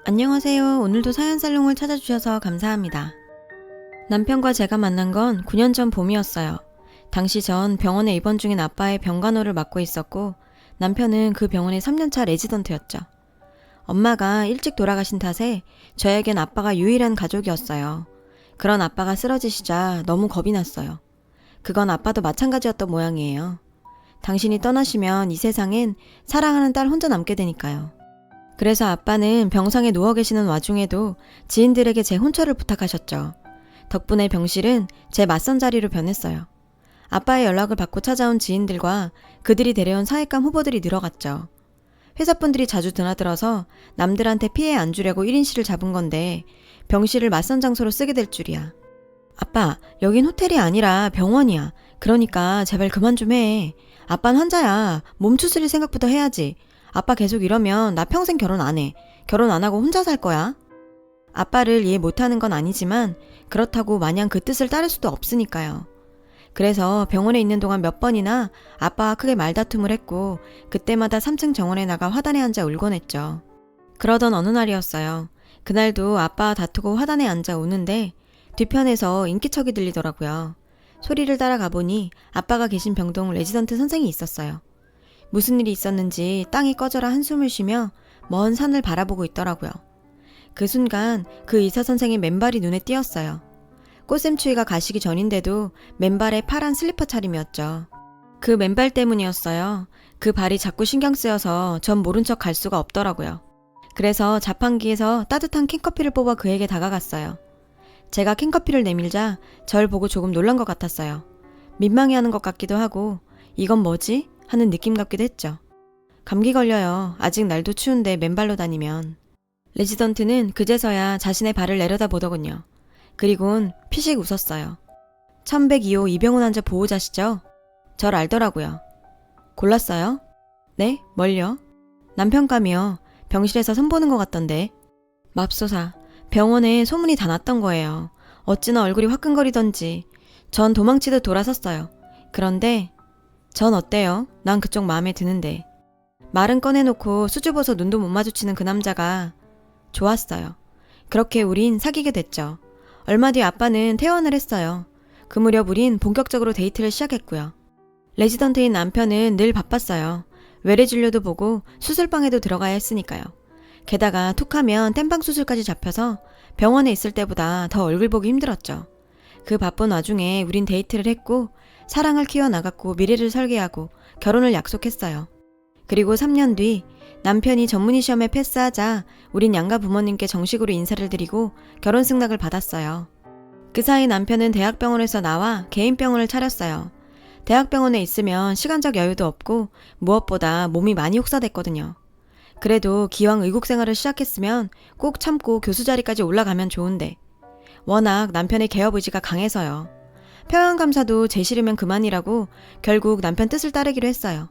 안녕하세요. 오늘도 사연살롱을 찾아주셔서 감사합니다. 남편과 제가 만난 건 9년 전 봄이었어요. 당시 전 병원에 입원 중인 아빠의 병간호를 맡고 있었고 남편은 그 병원의 3년차 레지던트였죠. 엄마가 일찍 돌아가신 탓에 저에겐 아빠가 유일한 가족이었어요. 그런 아빠가 쓰러지시자 너무 겁이 났어요. 그건 아빠도 마찬가지였던 모양이에요. 당신이 떠나시면 이 세상엔 사랑하는 딸 혼자 남게 되니까요. 그래서 아빠는 병상에 누워 계시는 와중에도 지인들에게 제 혼처를 부탁하셨죠. 덕분에 병실은 제 맞선 자리로 변했어요. 아빠의 연락을 받고 찾아온 지인들과 그들이 데려온 사익감 후보들이 늘어갔죠. 회사분들이 자주 드나들어서 남들한테 피해 안 주려고 1인실을 잡은 건데 병실을 맞선 장소로 쓰게 될 줄이야. 아빠, 여긴 호텔이 아니라 병원이야. 그러니까 제발 그만 좀 해. 아빤 환자야. 몸 추스릴 생각부터 해야지. 아빠 계속 이러면 나 평생 결혼 안 해. 결혼 안 하고 혼자 살 거야. 아빠를 이해 못하는 건 아니지만 그렇다고 마냥 그 뜻을 따를 수도 없으니까요. 그래서 병원에 있는 동안 몇 번이나 아빠와 크게 말다툼을 했고 그때마다 3층 정원에 나가 화단에 앉아 울곤 했죠. 그러던 어느 날이었어요. 그날도 아빠와 다투고 화단에 앉아 우는데 뒤편에서 인기척이 들리더라고요. 소리를 따라가 보니 아빠가 계신 병동 레지던트 선생이 있었어요. 무슨 일이 있었는지 땅이 꺼져라 한숨을 쉬며 먼 산을 바라보고 있더라고요. 그 순간 그 의사 선생의 맨발이 눈에 띄었어요. 꽃샘추위가 가시기 전인데도 맨발에 파란 슬리퍼 차림이었죠. 그 맨발 때문이었어요. 그 발이 자꾸 신경 쓰여서 전 모른 척 갈 수가 없더라고요. 그래서 자판기에서 따뜻한 캔커피를 뽑아 그에게 다가갔어요. 제가 캔커피를 내밀자 절 보고 조금 놀란 것 같았어요. 민망해하는 것 같기도 하고 이건 뭐지? 하는 느낌 같기도 했죠. 감기 걸려요. 아직 날도 추운데 맨발로 다니면. 레지던트는 그제서야 자신의 발을 내려다보더군요. 그리곤 피식 웃었어요. 1102호 이병훈 환자 보호자시죠? 절 알더라고요. 골랐어요? 네? 뭘요? 남편감이요. 병실에서 선보는 것 같던데. 맙소사. 병원에 소문이 다 났던 거예요. 어찌나 얼굴이 화끈거리던지. 전 도망치듯 돌아섰어요. 그런데 전 어때요? 난 그쪽 마음에 드는데. 말은 꺼내놓고 수줍어서 눈도 못 마주치는 그 남자가 좋았어요. 그렇게 우린 사귀게 됐죠. 얼마 뒤 아빠는 퇴원을 했어요. 그 무렵 우린 본격적으로 데이트를 시작했고요. 레지던트인 남편은 늘 바빴어요. 외래 진료도 보고 수술방에도 들어가야 했으니까요. 게다가 툭하면 땜빵 수술까지 잡혀서 병원에 있을 때보다 더 얼굴 보기 힘들었죠. 그 바쁜 와중에 우린 데이트를 했고 사랑을 키워나갔고 미래를 설계하고 결혼을 약속했어요. 그리고 3년 뒤 남편이 전문의 시험에 패스하자 우린 양가 부모님께 정식으로 인사를 드리고 결혼 승낙을 받았어요. 그 사이 남편은 대학병원에서 나와 개인 병원을 차렸어요. 대학병원에 있으면 시간적 여유도 없고 무엇보다 몸이 많이 혹사됐거든요. 그래도 기왕 의국 생활을 시작했으면 꼭 참고 교수 자리까지 올라가면 좋은데 워낙 남편의 개업 의지가 강해서요. 평양감사도 제 싫으면 그만이라고 결국 남편 뜻을 따르기로 했어요.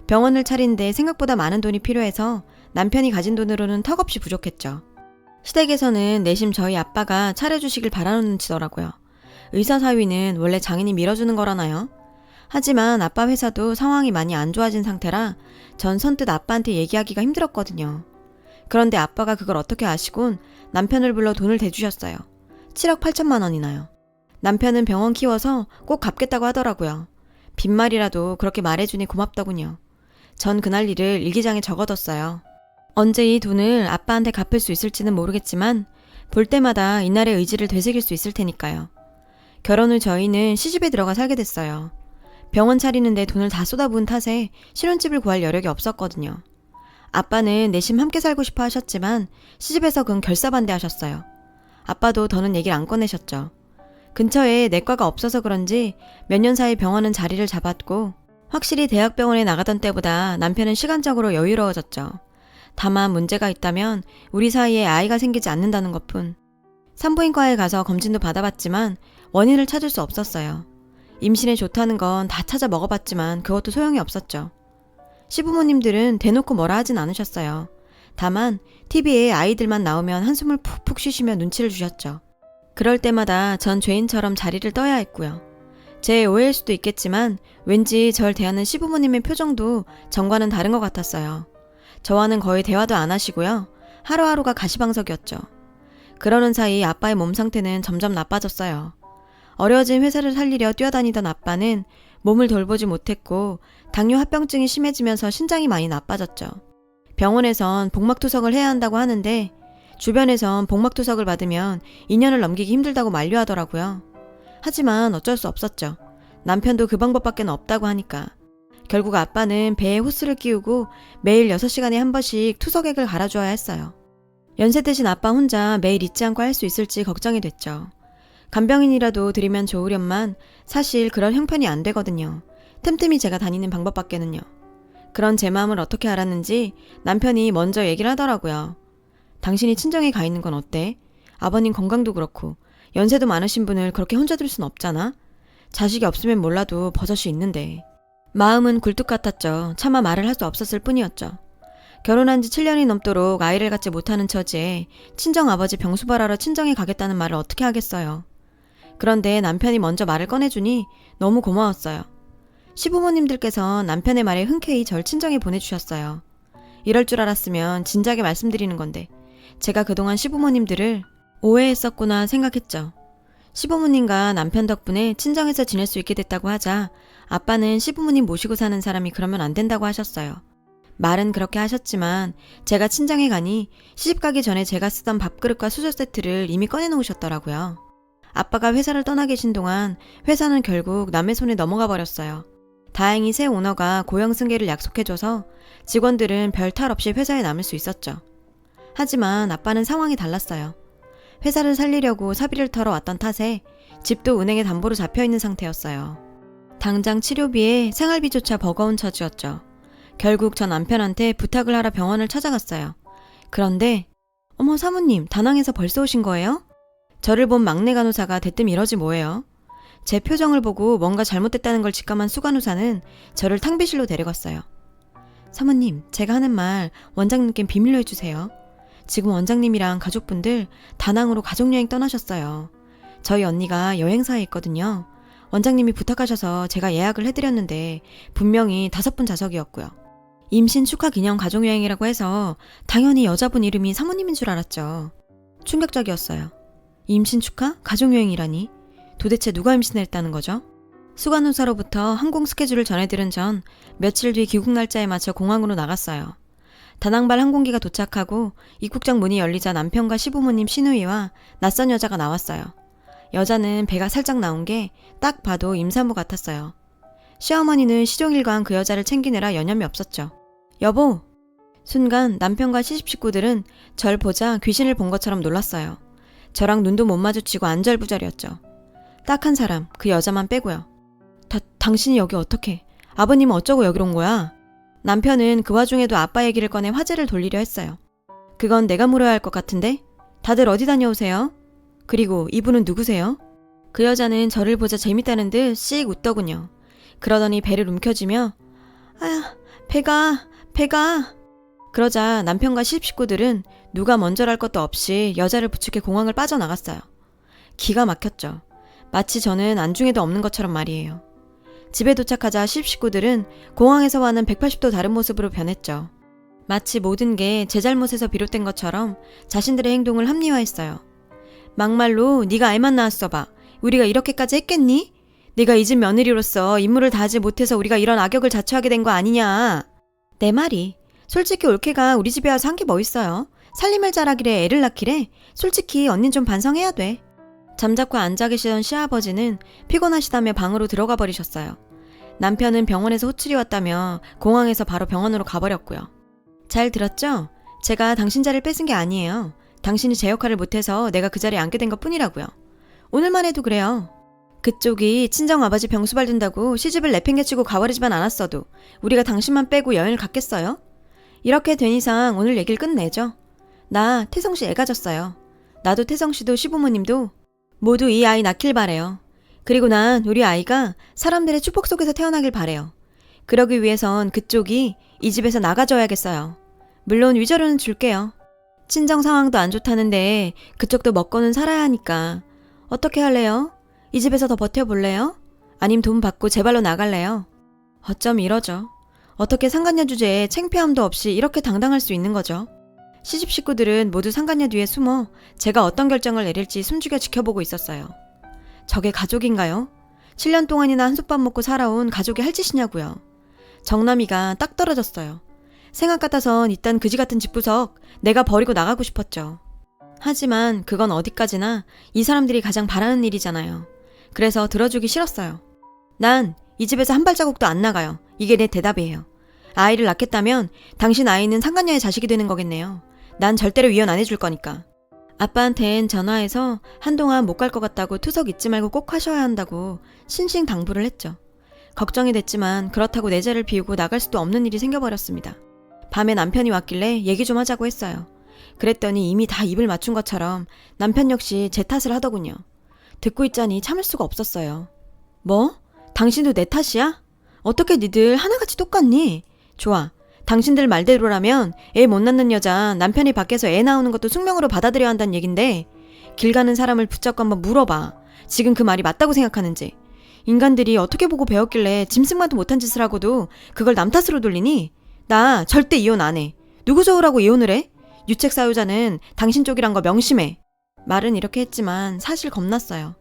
병원을 차린데 생각보다 많은 돈이 필요해서 남편이 가진 돈으로는 턱없이 부족했죠. 시댁에서는 내심 저희 아빠가 차려주시길 바라는 눈치더라고요. 의사사위는 원래 장인이 밀어주는 거라나요? 하지만 아빠 회사도 상황이 많이 안 좋아진 상태라 전 선뜻 아빠한테 얘기하기가 힘들었거든요. 그런데 아빠가 그걸 어떻게 아시곤 남편을 불러 돈을 대주셨어요. 7억 8천만 원이나요. 남편은 병원 키워서 꼭 갚겠다고 하더라고요. 빈말이라도 그렇게 말해주니 고맙더군요. 전 그날 일을 일기장에 적어뒀어요. 언제 이 돈을 아빠한테 갚을 수 있을지는 모르겠지만 볼 때마다 이날의 의지를 되새길 수 있을 테니까요. 결혼 후 저희는 시집에 들어가 살게 됐어요. 병원 차리는데 돈을 다 쏟아부은 탓에 신혼집을 구할 여력이 없었거든요. 아빠는 내심 함께 살고 싶어 하셨지만 시집에서 그건 결사반대하셨어요. 아빠도 더는 얘기를 안 꺼내셨죠. 근처에 내과가 없어서 그런지 몇 년 사이 병원은 자리를 잡았고 확실히 대학병원에 나가던 때보다 남편은 시간적으로 여유로워졌죠. 다만 문제가 있다면 우리 사이에 아이가 생기지 않는다는 것뿐. 산부인과에 가서 검진도 받아봤지만 원인을 찾을 수 없었어요. 임신에 좋다는 건 다 찾아 먹어봤지만 그것도 소용이 없었죠. 시부모님들은 대놓고 뭐라 하진 않으셨어요. 다만 TV에 아이들만 나오면 한숨을 푹푹 쉬시며 눈치를 주셨죠. 그럴 때마다 전 죄인처럼 자리를 떠야 했고요. 제 오해일 수도 있겠지만 왠지 절 대하는 시부모님의 표정도 전과는 다른 것 같았어요. 저와는 거의 대화도 안 하시고요. 하루하루가 가시방석이었죠. 그러는 사이 아빠의 몸 상태는 점점 나빠졌어요. 어려워진 회사를 살리려 뛰어다니던 아빠는 몸을 돌보지 못했고 당뇨 합병증이 심해지면서 신장이 많이 나빠졌죠. 병원에선 복막투석을 해야 한다고 하는데 주변에선 복막투석을 받으면 2년을 넘기기 힘들다고 만류하더라고요. 하지만 어쩔 수 없었죠. 남편도 그 방법밖에 없다고 하니까. 결국 아빠는 배에 호스를 끼우고 매일 6시간에 한 번씩 투석액을 갈아줘야 했어요. 연세 드신 아빠 혼자 매일 잊지 않고 할 수 있을지 걱정이 됐죠. 간병인이라도 드리면 좋으련만 사실 그럴 형편이 안 되거든요. 틈틈이 제가 다니는 방법밖에는요. 그런 제 마음을 어떻게 알았는지 남편이 먼저 얘기를 하더라고요. 당신이 친정에 가 있는 건 어때? 아버님 건강도 그렇고 연세도 많으신 분을 그렇게 혼자 둘 순 없잖아? 자식이 없으면 몰라도 버젓이 있는데. 마음은 굴뚝 같았죠. 차마 말을 할 수 없었을 뿐이었죠. 결혼한 지 7년이 넘도록 아이를 갖지 못하는 처지에 친정아버지 병수발하러 친정에 가겠다는 말을 어떻게 하겠어요. 그런데 남편이 먼저 말을 꺼내주니 너무 고마웠어요. 시부모님들께서 남편의 말에 흔쾌히 절 친정에 보내주셨어요. 이럴 줄 알았으면 진작에 말씀드리는 건데 제가 그동안 시부모님들을 오해했었구나 생각했죠. 시부모님과 남편 덕분에 친정에서 지낼 수 있게 됐다고 하자 아빠는 시부모님 모시고 사는 사람이 그러면 안 된다고 하셨어요. 말은 그렇게 하셨지만 제가 친정에 가니 시집가기 전에 제가 쓰던 밥그릇과 수저 세트를 이미 꺼내놓으셨더라고요. 아빠가 회사를 떠나 계신 동안 회사는 결국 남의 손에 넘어가 버렸어요. 다행히 새 오너가 고용 승계를 약속해줘서 직원들은 별 탈 없이 회사에 남을 수 있었죠. 하지만 아빠는 상황이 달랐어요. 회사를 살리려고 사비를 털어 왔던 탓에 집도 은행에 담보로 잡혀있는 상태였어요. 당장 치료비에 생활비조차 버거운 처지였죠. 결국 전 남편한테 부탁을 하러 병원을 찾아갔어요. 그런데 어머 사모님 다낭에서 벌써 오신 거예요? 저를 본 막내 간호사가 대뜸 이러지 뭐예요? 제 표정을 보고 뭔가 잘못됐다는 걸 직감한 수간호사는 저를 탕비실로 데려갔어요. 사모님 제가 하는 말 원장님께 비밀로 해주세요. 지금 원장님이랑 가족분들 다낭으로 가족여행 떠나셨어요. 저희 언니가 여행사에 있거든요. 원장님이 부탁하셔서 제가 예약을 해드렸는데 분명히 5분 좌석이었고요. 임신 축하 기념 가족여행이라고 해서 당연히 여자분 이름이 사모님인 줄 알았죠. 충격적이었어요. 임신 축하? 가족여행이라니? 도대체 누가 임신을 했다는 거죠? 수간호사로부터 항공 스케줄을 전해들은 전 며칠 뒤 귀국 날짜에 맞춰 공항으로 나갔어요. 다낭발 항공기가 도착하고 입국장 문이 열리자 남편과 시부모님 시누이와 낯선 여자가 나왔어요. 여자는 배가 살짝 나온 게 딱 봐도 임산부 같았어요. 시어머니는 시종일관 그 여자를 챙기느라 여념이 없었죠. 여보! 순간 남편과 시집 식구들은 절 보자 귀신을 본 것처럼 놀랐어요. 저랑 눈도 못 마주치고 안절부절이었죠. 딱 한 사람, 그 여자만 빼고요. 당신이 여기 어떻게? 아버님은 어쩌고 여기로 온 거야? 남편은 그 와중에도 아빠 얘기를 꺼내 화제를 돌리려 했어요. 그건 내가 물어야 할 것 같은데? 다들 어디 다녀오세요? 그리고 이분은 누구세요? 그 여자는 저를 보자 재밌다는 듯 씩 웃더군요. 그러더니 배를 움켜쥐며 아야 배가 그러자 남편과 시집 식구들은 누가 먼저랄 것도 없이 여자를 부축해 공항을 빠져나갔어요. 기가 막혔죠. 마치 저는 안중에도 없는 것처럼 말이에요. 집에 도착하자 시집 식구들은 공항에서와는 180도 다른 모습으로 변했죠. 마치 모든 게 제 잘못에서 비롯된 것처럼 자신들의 행동을 합리화했어요. 막말로 네가 애만 낳았어 봐. 우리가 이렇게까지 했겠니? 네가 이 집 며느리로서 임무를 다하지 못해서 우리가 이런 악역을 자초하게 된 거 아니냐. 내 말이 솔직히 올케가 우리 집에 와서 한 게 뭐 있어요. 살림을 잘하기래 애를 낳기래. 솔직히 언닌 좀 반성해야 돼. 잠자코 앉아 계시던 시아버지는 피곤하시다며 방으로 들어가 버리셨어요. 남편은 병원에서 호출이 왔다며 공항에서 바로 병원으로 가버렸고요. 잘 들었죠? 제가 당신 자리를 뺏은 게 아니에요. 당신이 제 역할을 못해서 내가 그 자리에 앉게 된 것뿐이라고요. 오늘만 해도 그래요. 그쪽이 친정아버지 병수발 둔다고 시집을 내팽개치고 가버리지만 않았어도 우리가 당신만 빼고 여행을 갔겠어요? 이렇게 된 이상 오늘 얘기를 끝내죠. 나 태성씨 애 가졌어요. 나도 태성씨도 시부모님도 모두 이 아이 낳길 바래요. 그리고 난 우리 아이가 사람들의 축복 속에서 태어나길 바래요. 그러기 위해선 그쪽이 이 집에서 나가줘야겠어요. 물론 위자료는 줄게요. 친정 상황도 안 좋다는데 그쪽도 먹고는 살아야 하니까 어떻게 할래요? 이 집에서 더 버텨볼래요? 아님 돈 받고 제 발로 나갈래요? 어쩜 이러죠. 어떻게 상간녀 주제에 창피함도 없이 이렇게 당당할 수 있는 거죠. 시집 식구들은 모두 상간녀 뒤에 숨어 제가 어떤 결정을 내릴지 숨죽여 지켜보고 있었어요. 저게 가족인가요? 7년 동안이나 한솥밥 먹고 살아온 가족이 할 짓이냐고요. 정남이가 딱 떨어졌어요. 생각 같아선 이딴 그지 같은 집구석 내가 버리고 나가고 싶었죠. 하지만 그건 어디까지나 이 사람들이 가장 바라는 일이잖아요. 그래서 들어주기 싫었어요. 난 이 집에서 한 발자국도 안 나가요. 이게 내 대답이에요. 아이를 낳겠다면 당신 아이는 상간녀의 자식이 되는 거겠네요. 난 절대로 이혼 안 해줄 거니까. 아빠한텐 전화해서 한동안 못 갈 것 같다고 투석 잊지 말고 꼭 하셔야 한다고 신신당부를 했죠. 걱정이 됐지만 그렇다고 내 자리를 비우고 나갈 수도 없는 일이 생겨버렸습니다. 밤에 남편이 왔길래 얘기 좀 하자고 했어요. 그랬더니 이미 다 입을 맞춘 것처럼 남편 역시 제 탓을 하더군요. 듣고 있자니 참을 수가 없었어요. 뭐? 당신도 내 탓이야? 어떻게 니들 하나같이 똑같니? 좋아. 당신들 말대로라면 애 못 낳는 여자 남편이 밖에서 애 낳는 것도 숙명으로 받아들여야 한다는 얘긴데 길 가는 사람을 붙잡고 한번 물어봐. 지금 그 말이 맞다고 생각하는지. 인간들이 어떻게 보고 배웠길래 짐승만도 못한 짓을 하고도 그걸 남 탓으로 돌리니? 나 절대 이혼 안 해. 누구 좋으라고 이혼을 해? 유책 사유자는 당신 쪽이란 거 명심해. 말은 이렇게 했지만 사실 겁났어요.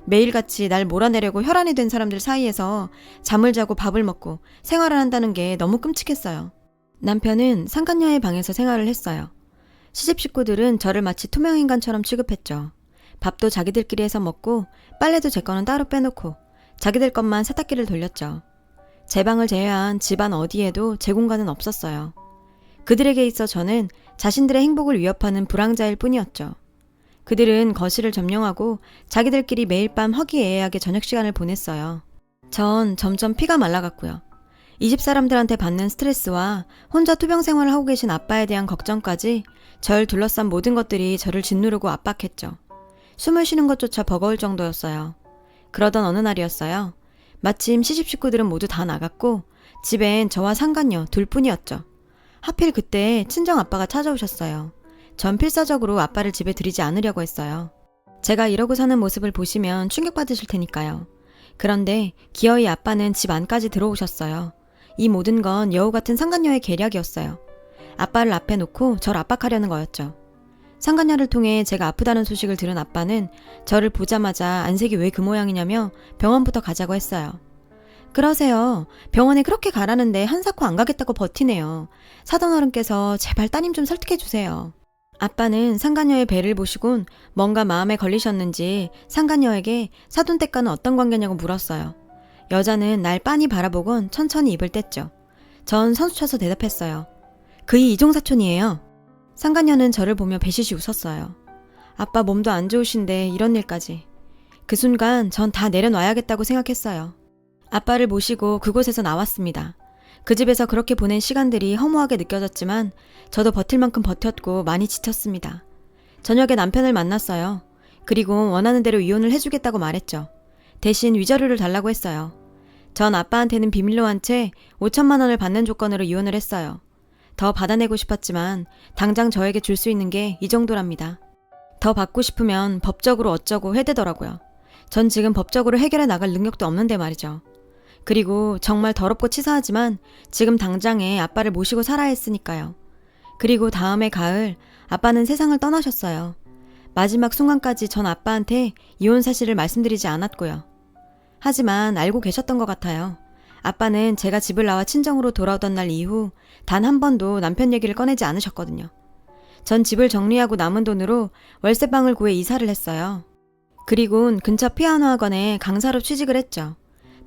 매일같이 날 몰아내려고 혈안이 된 사람들 사이에서 잠을 자고 밥을 먹고 생활을 한다는 게 너무 끔찍했어요. 남편은 상간녀의 방에서 생활을 했어요. 시집 식구들은 저를 마치 투명인간처럼 취급했죠. 밥도 자기들끼리 해서 먹고 빨래도 제 거는 따로 빼놓고 자기들 것만 세탁기를 돌렸죠. 제 방을 제외한 집안 어디에도 제 공간은 없었어요. 그들에게 있어 저는 자신들의 행복을 위협하는 불황자일 뿐이었죠. 그들은 거실을 점령하고 자기들끼리 매일 밤 화기애애하게 저녁 시간을 보냈어요. 전 점점 피가 말라갔고요. 이 집 사람들한테 받는 스트레스와 혼자 투병 생활을 하고 계신 아빠에 대한 걱정까지 절 둘러싼 모든 것들이 저를 짓누르고 압박했죠. 숨을 쉬는 것조차 버거울 정도였어요. 그러던 어느 날이었어요. 마침 시집 식구들은 모두 다 나갔고 집엔 저와 상간녀 둘뿐이었죠. 하필 그때 친정 아빠가 찾아오셨어요. 전 필사적으로 아빠를 집에 들이지 않으려고 했어요. 제가 이러고 사는 모습을 보시면 충격받으실 테니까요. 그런데 기어이 아빠는 집 안까지 들어오셨어요. 이 모든 건 여우 같은 상간녀의 계략이었어요. 아빠를 앞에 놓고 절 압박하려는 거였죠. 상간녀를 통해 제가 아프다는 소식을 들은 아빠는 저를 보자마자 안색이 왜 그 모양이냐며 병원부터 가자고 했어요. 그러세요. 병원에 그렇게 가라는데 한사코 안 가겠다고 버티네요. 사돈어른께서 제발 따님 좀 설득해 주세요. 아빠는 상간녀의 배를 보시곤 뭔가 마음에 걸리셨는지 상간녀에게 사돈댁과는 어떤 관계냐고 물었어요. 여자는 날 빤히 바라보곤 천천히 입을 뗐죠. 전 선수쳐서 대답했어요. 그이 이종사촌이에요. 상간녀는 저를 보며 배시시 웃었어요. 아빠 몸도 안 좋으신데 이런 일까지. 그 순간 전 다 내려놔야겠다고 생각했어요. 아빠를 모시고 그곳에서 나왔습니다. 그 집에서 그렇게 보낸 시간들이 허무하게 느껴졌지만 저도 버틸 만큼 버텼고 많이 지쳤습니다. 저녁에 남편을 만났어요. 그리고 원하는 대로 이혼을 해주겠다고 말했죠. 대신 위자료를 달라고 했어요. 전 아빠한테는 비밀로 한 채 5천만 원을 받는 조건으로 이혼을 했어요. 더 받아내고 싶었지만 당장 저에게 줄 수 있는 게 이 정도랍니다. 더 받고 싶으면 법적으로 어쩌고 해대더라고요. 전 지금 법적으로 해결해 나갈 능력도 없는데 말이죠. 그리고 정말 더럽고 치사하지만 지금 당장에 아빠를 모시고 살아야 했으니까요. 그리고 다음해 가을 아빠는 세상을 떠나셨어요. 마지막 순간까지 전 아빠한테 이혼 사실을 말씀드리지 않았고요. 하지만 알고 계셨던 것 같아요. 아빠는 제가 집을 나와 친정으로 돌아오던 날 이후 단 한 번도 남편 얘기를 꺼내지 않으셨거든요. 전 집을 정리하고 남은 돈으로 월세방을 구해 이사를 했어요. 그리곤 근처 피아노 학원에 강사로 취직을 했죠.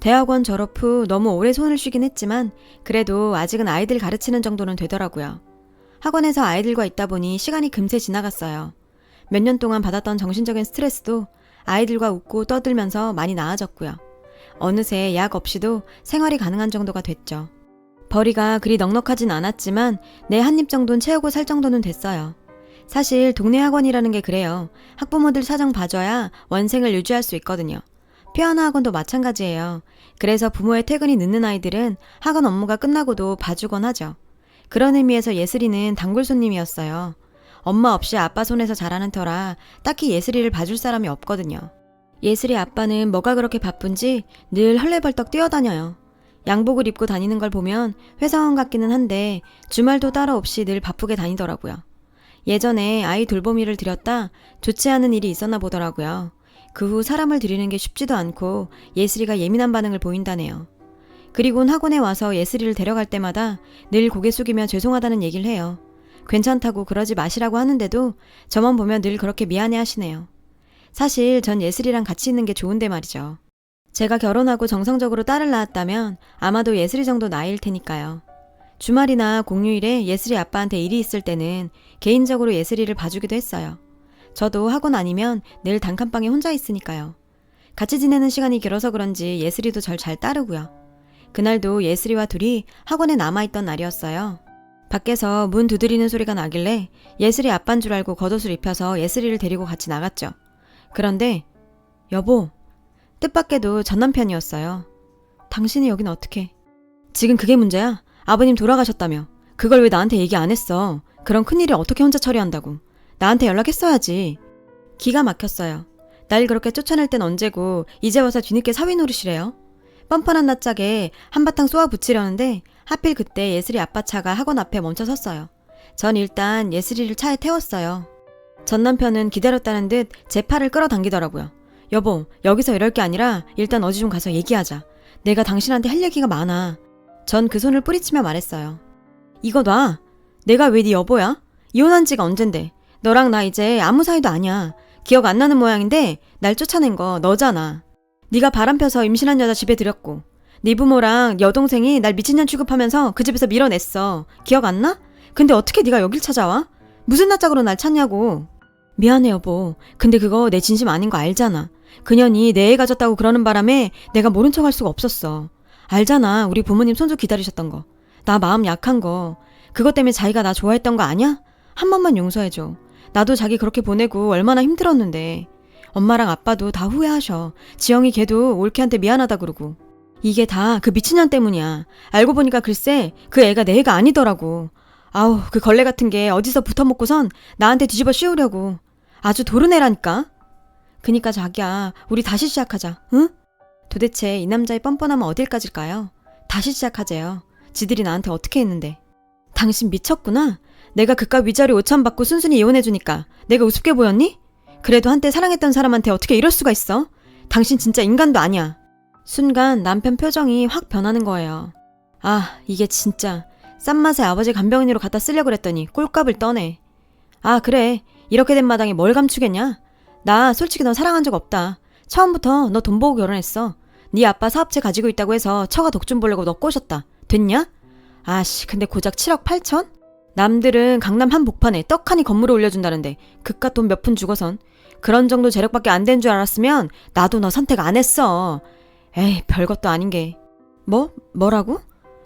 대학원 졸업 후 너무 오래 손을 쉬긴 했지만 그래도 아직은 아이들 가르치는 정도는 되더라고요. 학원에서 아이들과 있다 보니 시간이 금세 지나갔어요. 몇 년 동안 받았던 정신적인 스트레스도 아이들과 웃고 떠들면서 많이 나아졌고요. 어느새 약 없이도 생활이 가능한 정도가 됐죠. 벌이가 그리 넉넉하진 않았지만 내 한 입 정도는 채우고 살 정도는 됐어요. 사실 동네 학원이라는 게 그래요. 학부모들 사정 봐줘야 원생을 유지할 수 있거든요. 피아노 학원도 마찬가지예요. 그래서 부모의 퇴근이 늦는 아이들은 학원 업무가 끝나고도 봐주곤 하죠. 그런 의미에서 예슬이는 단골 손님이었어요. 엄마 없이 아빠 손에서 자라는 터라 딱히 예슬이를 봐줄 사람이 없거든요. 예슬이 아빠는 뭐가 그렇게 바쁜지 늘 헐레벌떡 뛰어다녀요. 양복을 입고 다니는 걸 보면 회사원 같기는 한데 주말도 따로 없이 늘 바쁘게 다니더라고요. 예전에 아이 돌보미를 들였다 좋지 않은 일이 있었나 보더라고요. 그 후 사람을 들이는 게 쉽지도 않고 예슬이가 예민한 반응을 보인다네요. 그리곤 학원에 와서 예슬이를 데려갈 때마다 늘 고개 숙이며 죄송하다는 얘기를 해요. 괜찮다고 그러지 마시라고 하는데도 저만 보면 늘 그렇게 미안해 하시네요. 사실 전 예슬이랑 같이 있는 게 좋은데 말이죠. 제가 결혼하고 정상적으로 딸을 낳았다면 아마도 예슬이 정도 나이일 테니까요. 주말이나 공휴일에 예슬이 아빠한테 일이 있을 때는 개인적으로 예슬이를 봐주기도 했어요. 저도 학원 아니면 늘 단칸방에 혼자 있으니까요. 같이 지내는 시간이 길어서 그런지 예슬이도 절 잘 따르고요. 그날도 예슬이와 둘이 학원에 남아있던 날이었어요. 밖에서 문 두드리는 소리가 나길래 예슬이 아빠인 줄 알고 겉옷을 입혀서 예슬이를 데리고 같이 나갔죠. 그런데 여보, 뜻밖에도 전 남편이었어요. 당신이 여긴 어떻게? 지금 그게 문제야? 아버님 돌아가셨다며. 그걸 왜 나한테 얘기 안 했어? 그런 큰일을 어떻게 혼자 처리한다고. 나한테 연락했어야지. 기가 막혔어요. 날 그렇게 쫓아낼 땐 언제고 이제 와서 뒤늦게 사위 노릇이래요. 뻔뻔한 낯짝에 한바탕 쏘아 붙이려는데 하필 그때 예슬이 아빠 차가 학원 앞에 멈춰 섰어요. 전 일단 예슬이를 차에 태웠어요. 전 남편은 기다렸다는 듯 제 팔을 끌어당기더라고요. 여보, 여기서 이럴 게 아니라 일단 어디 좀 가서 얘기하자. 내가 당신한테 할 얘기가 많아. 전 그 손을 뿌리치며 말했어요. 이거 놔. 내가 왜 네 여보야? 이혼한 지가 언젠데. 너랑 나 이제 아무 사이도 아니야. 기억 안 나는 모양인데 날 쫓아낸 거 너잖아. 네가 바람펴서 임신한 여자 집에 들였고 네 부모랑 여동생이 날 미친년 취급하면서 그 집에서 밀어냈어. 기억 안 나? 근데 어떻게 네가 여길 찾아와? 무슨 낯짝으로 날 찾냐고. 미안해 여보. 근데 그거 내 진심 아닌 거 알잖아. 그년이 내 애 가졌다고 그러는 바람에 내가 모른 척 할 수가 없었어. 알잖아. 우리 부모님 손주 기다리셨던 거. 나 마음 약한 거. 그것 때문에 자기가 나 좋아했던 거 아냐? 한 번만 용서해줘. 나도 자기 그렇게 보내고 얼마나 힘들었는데. 엄마랑 아빠도 다 후회하셔. 지영이 걔도 올케한테 미안하다 그러고. 이게 다 그 미친년 때문이야. 알고 보니까 글쎄 그 애가 내 애가 아니더라고. 아우 그 걸레 같은 게 어디서 붙어먹고선 나한테 뒤집어 씌우려고. 아주 도른 애라니까. 그니까 자기야 우리 다시 시작하자. 응? 도대체 이 남자의 뻔뻔함은 어딜까지일까요? 다시 시작하재요. 지들이 나한테 어떻게 했는데. 당신 미쳤구나. 내가 그깟 위자료 5천 받고 순순히 이혼해주니까 내가 우습게 보였니? 그래도 한때 사랑했던 사람한테 어떻게 이럴 수가 있어? 당신 진짜 인간도 아니야. 순간 남편 표정이 확 변하는 거예요. 아 이게 진짜 싼 맛에 아버지 간병인으로 갖다 쓰려고 그랬더니 꼴값을 떠네. 아 그래 이렇게 된 마당에 뭘 감추겠냐? 나 솔직히 너 사랑한 적 없다. 처음부터 너 돈 보고 결혼했어. 네 아빠 사업체 가지고 있다고 해서 처가 덕 좀 보려고 너 꼬셨다. 됐냐? 아씨 근데 고작 7억 8천? 남들은 강남 한복판에 떡하니 건물을 올려준다는데 그깟 돈 몇 푼 주고선 그런 정도 재력밖에 안 된 줄 알았으면 나도 너 선택 안 했어. 에이 별것도 아닌 게. 뭐라고?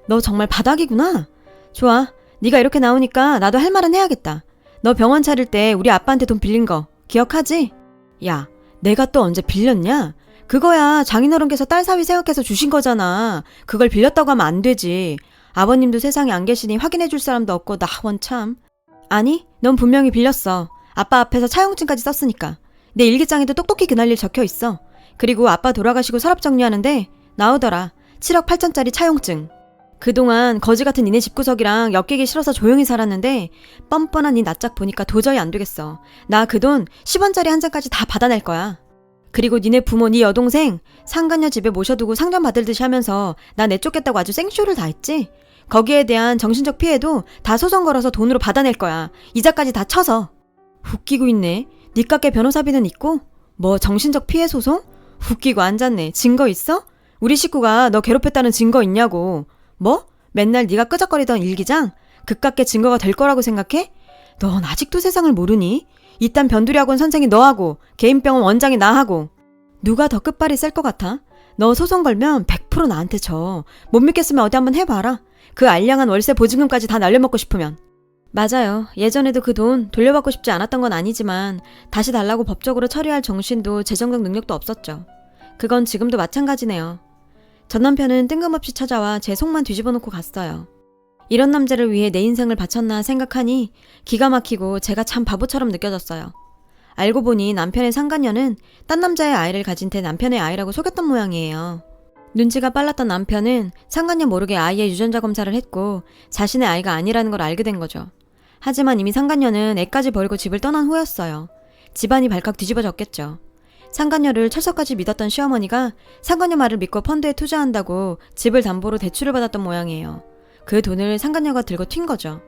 너 정말 바닥이구나. 좋아 네가 이렇게 나오니까 나도 할 말은 해야겠다. 너 병원 차릴 때 우리 아빠한테 돈 빌린 거 기억하지? 야 내가 또 언제 빌렸냐? 그거야 장인어른께서 딸 사위 생각해서 주신 거잖아. 그걸 빌렸다고 하면 안 되지. 아버님도 세상에 안 계시니 확인해 줄 사람도 없고 나 원참. 아니 넌 분명히 빌렸어. 아빠 앞에서 차용증까지 썼으니까. 내 일기장에도 똑똑히 그날 일 적혀 있어. 그리고 아빠 돌아가시고 서랍 정리하는데 나오더라. 7억 8천짜리 차용증. 그동안 거지 같은 니네 집구석이랑 엮이기 싫어서 조용히 살았는데 뻔뻔한 니 낯짝 보니까 도저히 안 되겠어. 나 그 돈 10원짜리 한 장까지 다 받아낼 거야. 그리고 니네 부모 니 여동생 상간녀 집에 모셔두고 상전 받을 듯이 하면서 나 내쫓겠다고 아주 생쇼를 다 했지. 거기에 대한 정신적 피해도 다 소송 걸어서 돈으로 받아낼 거야. 이자까지 다 쳐서. 웃기고 있네. 니 깎게 변호사비는 있고? 뭐 정신적 피해 소송? 웃기고 앉았네. 증거 있어? 우리 식구가 너 괴롭혔다는 증거 있냐고. 뭐? 맨날 네가 끄적거리던 일기장? 그깟게 증거가 될 거라고 생각해? 넌 아직도 세상을 모르니? 이딴 변두리 학원 선생이 너하고 개인병원 원장이 나하고 누가 더 끝발이 셀 것 같아? 너 소송 걸면 100% 나한테 져. 못 믿겠으면 어디 한번 해봐라. 그 알량한 월세 보증금까지 다 날려먹고 싶으면. 맞아요. 예전에도 그 돈 돌려받고 싶지 않았던 건 아니지만 다시 달라고 법적으로 처리할 정신도 재정적 능력도 없었죠. 그건 지금도 마찬가지네요. 전 남편은 뜬금없이 찾아와 제 속만 뒤집어 놓고 갔어요. 이런 남자를 위해 내 인생을 바쳤나 생각하니 기가 막히고 제가 참 바보처럼 느껴졌어요. 알고 보니 남편의 상간녀는 딴 남자의 아이를 가진 태 남편의 아이라고 속였던 모양이에요. 눈치가 빨랐던 남편은 상간녀 모르게 아이의 유전자 검사를 했고 자신의 아이가 아니라는 걸 알게 된 거죠. 하지만 이미 상간녀는 애까지 버리고 집을 떠난 후였어요. 집안이 발칵 뒤집어졌겠죠. 상간녀를 철석까지 믿었던 시어머니가 상간녀 말을 믿고 펀드에 투자한다고 집을 담보로 대출을 받았던 모양이에요. 그 돈을 상간녀가 들고 튄 거죠.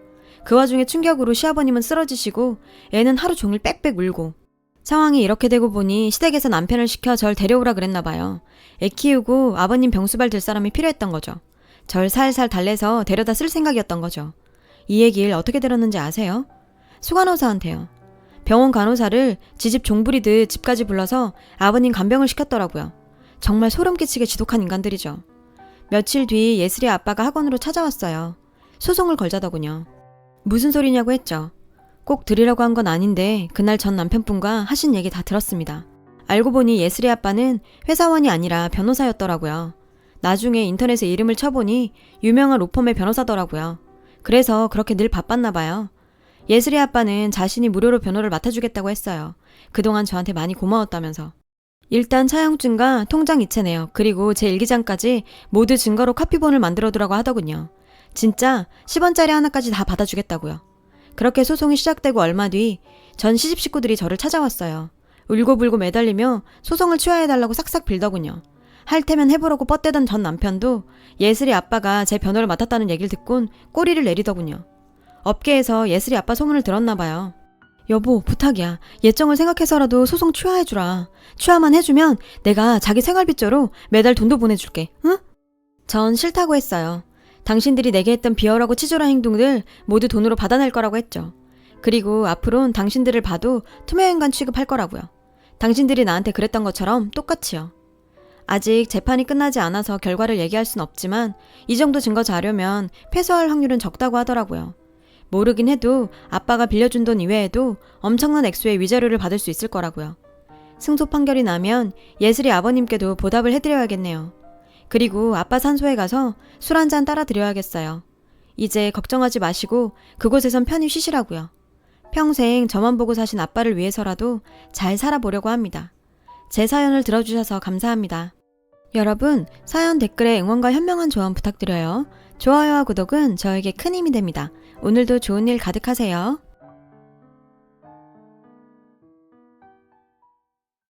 그 와중에 충격으로 시아버님은 쓰러지시고 애는 하루 종일 빽빽 울고. 상황이 이렇게 되고 보니 시댁에서 남편을 시켜 절 데려오라 그랬나 봐요. 애 키우고 아버님 병수발 들 사람이 필요했던 거죠. 절 살살 달래서 데려다 쓸 생각이었던 거죠. 이 얘기를 어떻게 들었는지 아세요? 수간호사한테요. 병원 간호사를 지집 종부리듯 집까지 불러서 아버님 간병을 시켰더라고요. 정말 소름 끼치게 지독한 인간들이죠. 며칠 뒤 예슬이 아빠가 학원으로 찾아왔어요. 소송을 걸자더군요. 무슨 소리냐고 했죠. 꼭 들으려고 한 건 아닌데 그날 전 남편분과 하신 얘기 다 들었습니다. 알고 보니 예슬이 아빠는 회사원이 아니라 변호사였더라고요. 나중에 인터넷에 이름을 쳐보니 유명한 로펌의 변호사더라고요. 그래서 그렇게 늘 바빴나 봐요. 예슬이 아빠는 자신이 무료로 변호를 맡아주겠다고 했어요. 그동안 저한테 많이 고마웠다면서. 일단 차용증과 통장 이체 내역 그리고 제 일기장까지 모두 증거로 카피본을 만들어두라고 하더군요. 진짜 10원짜리 하나까지 다 받아주겠다고요. 그렇게 소송이 시작되고 얼마 뒤 전 시집 식구들이 저를 찾아왔어요. 울고불고 매달리며 소송을 취하해달라고 싹싹 빌더군요. 할 테면 해보라고 뻗대던 전 남편도 예슬이 아빠가 제 변호를 맡았다는 얘기를 듣곤 꼬리를 내리더군요. 업계에서 예슬이 아빠 소문을 들었나 봐요. 여보, 부탁이야. 예정을 생각해서라도 소송 취하해주라. 취하만 해주면 내가 자기 생활비조로 매달 돈도 보내줄게. 응? 전 싫다고 했어요. 당신들이 내게 했던 비열하고 치졸한 행동들 모두 돈으로 받아낼 거라고 했죠. 그리고 앞으론 당신들을 봐도 투명인간 취급할 거라고요. 당신들이 나한테 그랬던 것처럼 똑같이요. 아직 재판이 끝나지 않아서 결과를 얘기할 순 없지만 이 정도 증거 자료면 패소할 확률은 적다고 하더라고요. 모르긴 해도 아빠가 빌려준 돈 이외에도 엄청난 액수의 위자료를 받을 수 있을 거라고요. 승소 판결이 나면 예슬이 아버님께도 보답을 해드려야겠네요. 그리고 아빠 산소에 가서 술 한잔 따라 드려야겠어요. 이제 걱정하지 마시고 그곳에선 편히 쉬시라고요. 평생 저만 보고 사신 아빠를 위해서라도 잘 살아보려고 합니다. 제 사연을 들어주셔서 감사합니다. 여러분, 사연 댓글에 응원과 현명한 조언 부탁드려요. 좋아요와 구독은 저에게 큰 힘이 됩니다. 오늘도 좋은 일 가득하세요.